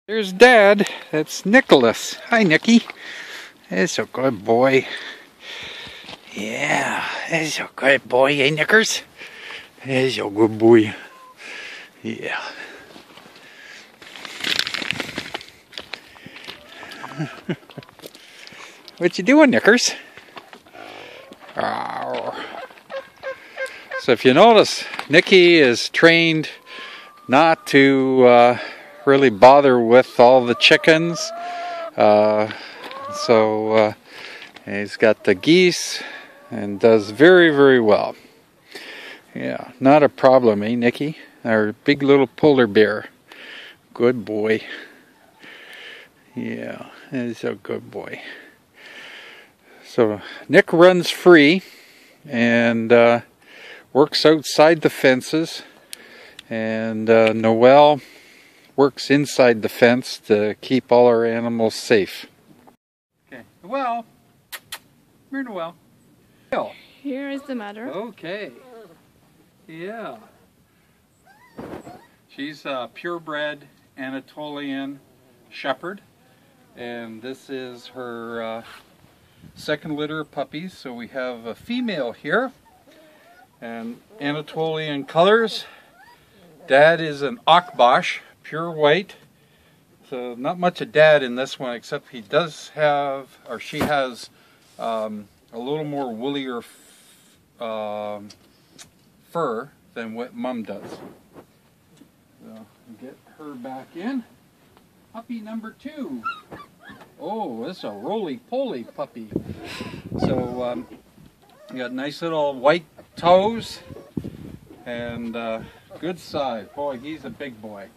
There's Dad. That's Nicholas. Hi, Nicky. That's a good boy. Yeah, that's a good boy, eh, Nickers? That's a good boy. Yeah. What you doing, Nickers? So if you notice, Nicky is trained not to really bother with all the chickens. He's got the geese and does very, very well. Yeah, not a problem, eh, Nicky? Our big little polar bear. Good boy. Yeah, he's a good boy. So Nick runs free and works outside the fences, and Noelle works inside the fence to keep all our animals safe. Okay, Noelle. Come here, Noelle. Here is the matter. Okay. Yeah. She's a purebred Anatolian Shepherd, and this is her second litter of puppies. So we have a female here, and Anatolian colors. Dad is an Akbash, pure white. So not much of Dad in this one, except he does have, or she has, a little more woollier fur than what Mom does. So get her back in. Puppy number 2. Oh, this is a roly-poly puppy. So you got nice little white toes and good size. Boy, he's a big boy.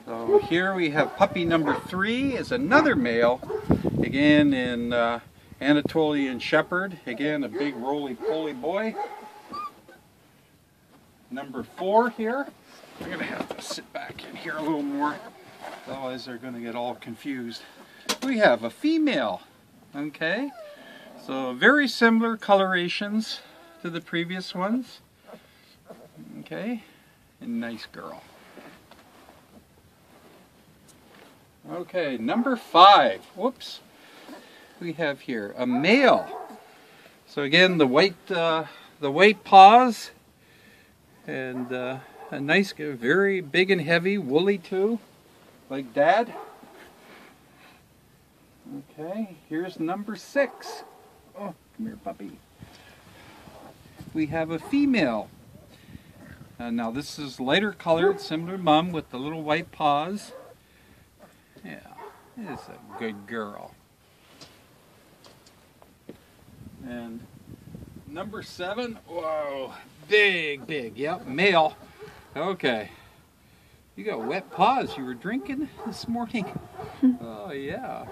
So here we have puppy number 3 is another male, again in Anatolian Shepherd, again a big roly-poly boy. Number 4 here, I'm going to have to sit back in here a little more, otherwise they're going to get all confused. We have a female, okay, so very similar colorations to the previous ones, okay, and nice girl. Okay, number 5, whoops, we have here a male. So again, the white paws, and a nice, very big and heavy, woolly too, like Dad. Okay, here's number 6. Oh, come here, puppy. We have a female. Now this is lighter colored, similar to Mom, with the little white paws. Yeah, it's a good girl. And number 7, whoa, big, yep, male. Okay, you got wet paws. You were drinking this morning? Oh yeah.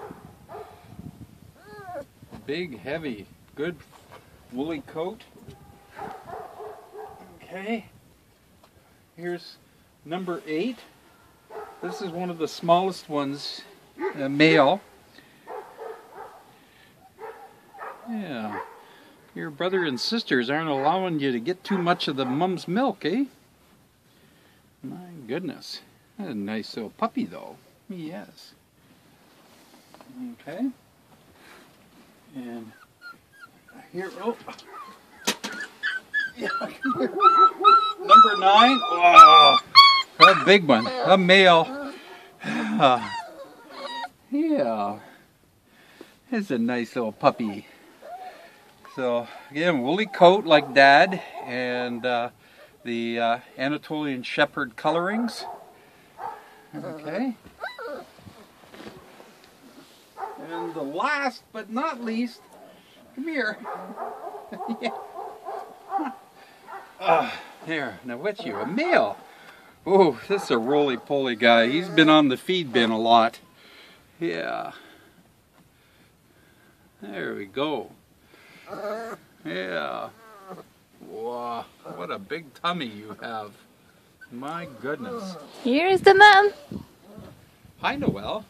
Big, heavy, good woolly coat. Okay, here's number 8. This is one of the smallest ones, male. Yeah, your brother and sisters aren't allowing you to get too much of the Mom's milk, eh? My goodness, that's a nice little puppy though. Yes. Okay. And here, oh. Yeah, number 9. Oh, a big one, a male. Yeah, it's a nice little puppy. So again, woolly coat like Dad, and the Anatolian Shepherd colorings. Okay. And the last but not least, come here. Yeah. Here, now what's you? A male. Oh, this is a roly-poly guy. He's been on the feed bin a lot. Yeah. There we go. Yeah. Wow, what a big tummy you have. My goodness. Here is the mom. Hi, Noelle.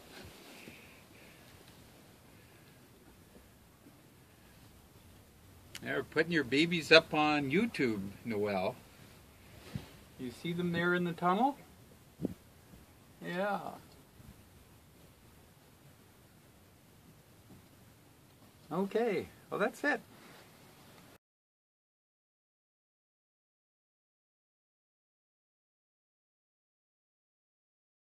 They're putting your babies up on YouTube, Noelle. You see them there in the tunnel? Yeah. Okay, well that's it.